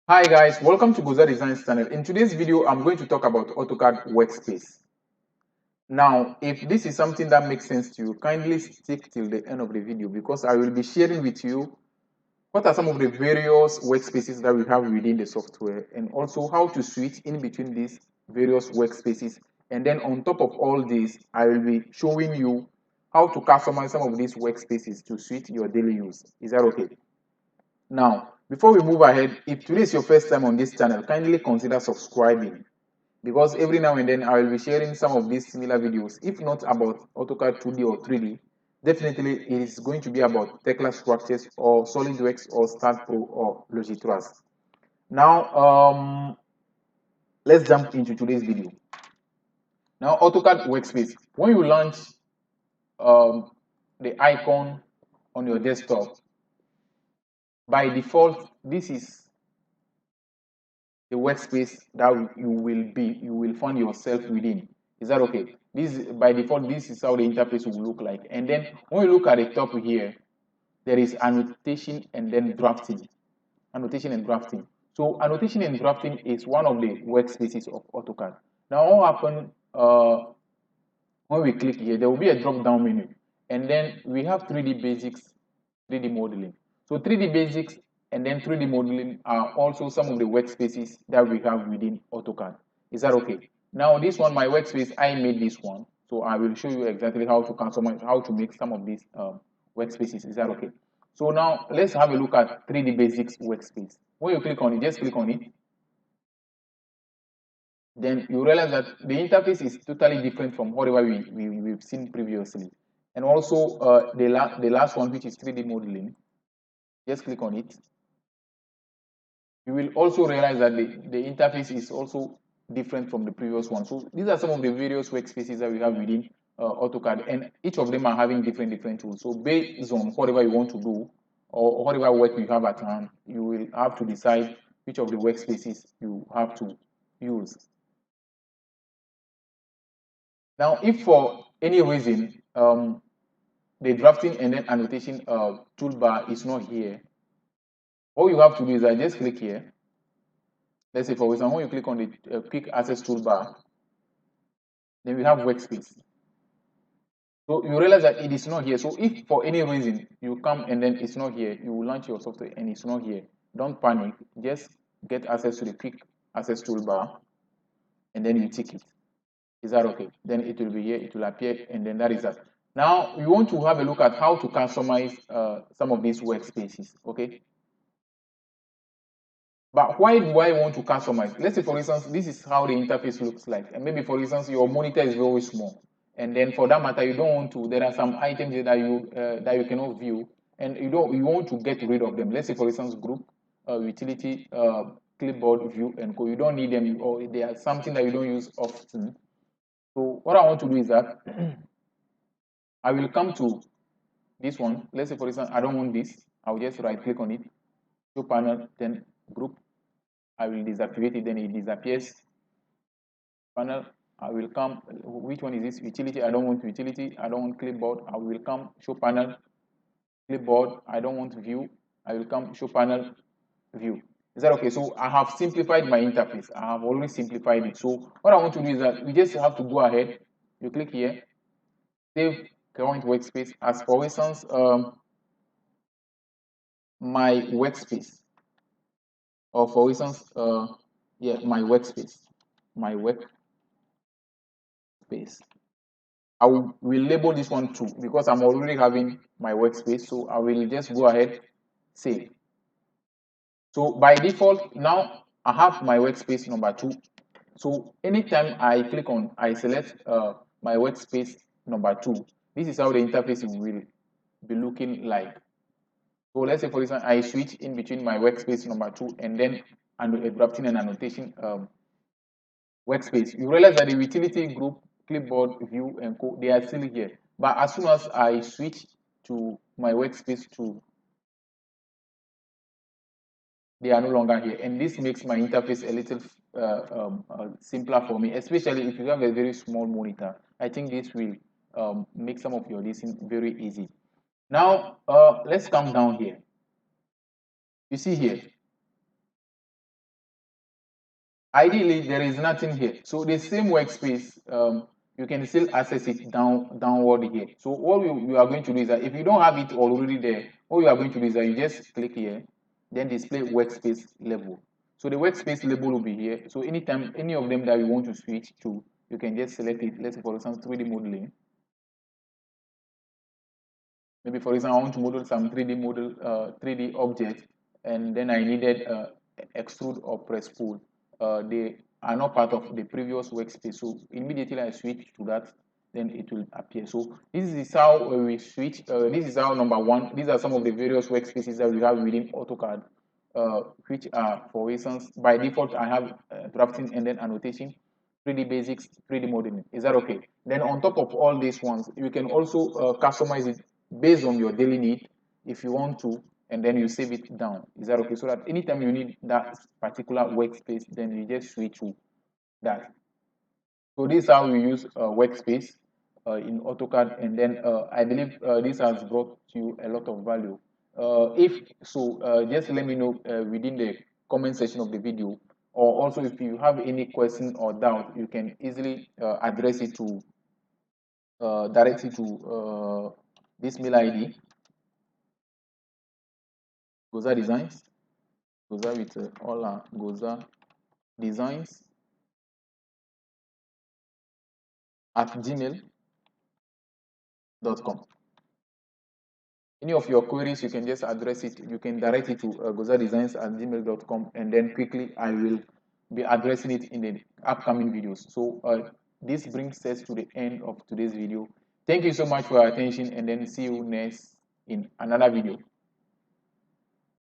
Hi guys, welcome to Goza Designs channel. In today's video, I'm going to talk about AutoCAD Workspace. Now, if this is something that makes sense to you, kindly stick till the end of the video because I will be sharing with you what are some of the various workspaces that we have within the software and also how to switch in between these various workspaces. And then on top of all this, I will be showing you how to customize some of these workspaces to suit your daily use. Is that okay? Now, before we move ahead, if today is your first time on this channel, kindly consider subscribing because every now and then I will be sharing some of these similar videos. If not about AutoCAD 2D or 3D, definitely it is going to be about Tekla structures or SolidWorks or Start Pro or Logitruss. Now, let's jump into today's video. Now, AutoCAD Workspace. When you launch um, the icon on your desktop, by default, this is the workspace that you will find yourself within. Is that okay? This by default, this is how the interface will look like. And then when you look at the top here, there is annotation and then drafting. Annotation and drafting. So annotation and drafting is one of the workspaces of AutoCAD. Now what happens when we click here, there will be a drop down menu. And then we have 3D basics, 3D modeling. So 3D basics and then 3D modeling are also some of the workspaces that we have within AutoCAD. Is that okay? Now this one, my workspace, I made this one. So I will show you exactly how to customize, how to make some of these workspaces. Is that okay? So now let's have a look at 3D basics workspace. When you click on it, just click on it. Then you realize that the interface is totally different from whatever we've seen previously. And also the last one, which is 3D modeling, just click on it. You will also realize that the interface is also different from the previous one. So these are some of the various workspaces that we have within AutoCAD, and each of them are having different tools. So based on whatever you want to do or whatever work you have at hand, you will have to decide which of the workspaces you have to use. Now, if for any reason the drafting and then annotation toolbar is not here, all you have to do is I just click here. Let's say for example, when you click on the quick access toolbar, then we have workspace. So you realize that it is not here. So if for any reason you come and then it's not here, you will launch your software and it's not here. Don't panic. Just get access to the quick access toolbar and then you tick it. Is that okay? Then it will be here, it will appear, and then that is that. Now we want to have a look at how to customize some of these workspaces. Okay. But why do I want to customize? Let's say, for instance, this is how the interface looks like. And maybe, for instance, your monitor is very small. And then for that matter, you don't want to, there are some items that you cannot view. And you want to get rid of them. Let's say, for instance, group, utility, clipboard, view, and code. You don't need them, or they are something that you don't use often. So what I want to do is that I will come to this one. Let's say, for instance, I don't want this. I'll just right click on it, show panel, then group. I will deactivate it, then it disappears. Panel, I will come, which one is this? Utility, I don't want utility, I don't want clipboard, I will come show panel, clipboard, I don't want view, I will come show panel, view. Is that okay? So I have simplified my interface. I have already simplified it. So what I want to do is that we just have to go ahead, you click here, save current workspace. As for instance, my workspace, or for instance, yeah, my workspace, my workspace. I will label this one 2 because I'm already having my workspace. So I will just go ahead, save. So by default, now I have my workspace number 2. So anytime I click on, I select my workspace number 2, this is how the interface will be looking like. So let's say, for example, I switch in between my workspace number 2 and then drafting and annotation workspace. You realize that the utility group, clipboard, view, and code, they are still here. But as soon as I switch to my workspace 2, they are no longer here. And this makes my interface a little simpler for me, especially if you have a very small monitor. I think this will make some of your listening very easy. Now, let's come down here. You see here, Ideally, there is nothing here. So the same workspace, you can still access it downward here. So what you are going to do is that if you don't have it already there, what you are going to do is that you just click here, then display workspace level. So the workspace label will be here. So anytime any of them that you want to switch to, you can just select it. Let's say for instance 3D modeling. Maybe for example, I want to model some 3D model, 3D object, and then I needed extrude or press pull. They are not part of the previous workspace. So immediately I switch to that, then it will appear. So this is how we switch. This is how number one. These are some of the various workspaces that we have within AutoCAD, which are, for instance, by default, I have drafting and then annotation, 3D basics, 3D modeling. Is that okay? Then on top of all these ones, you can also customize it based on your daily need if you want to, and then you save it down. Is that okay? So that anytime you need that particular workspace, then you just switch to that. So this is how we use workspace in AutoCAD, and then I believe this has brought you a lot of value. If so, just let me know within the comment section of the video, or also if you have any question or doubt, you can easily address it to direct it to this mail ID, Goza Designs, Goza with all our Goza Designs at gmail.com. Any of your queries, you can just address it. You can direct it to gozadesigns at gmail.com, and then quickly I will be addressing it in the upcoming videos. So this brings us to the end of today's video. Thank you so much for your attention, and then see you next in another video.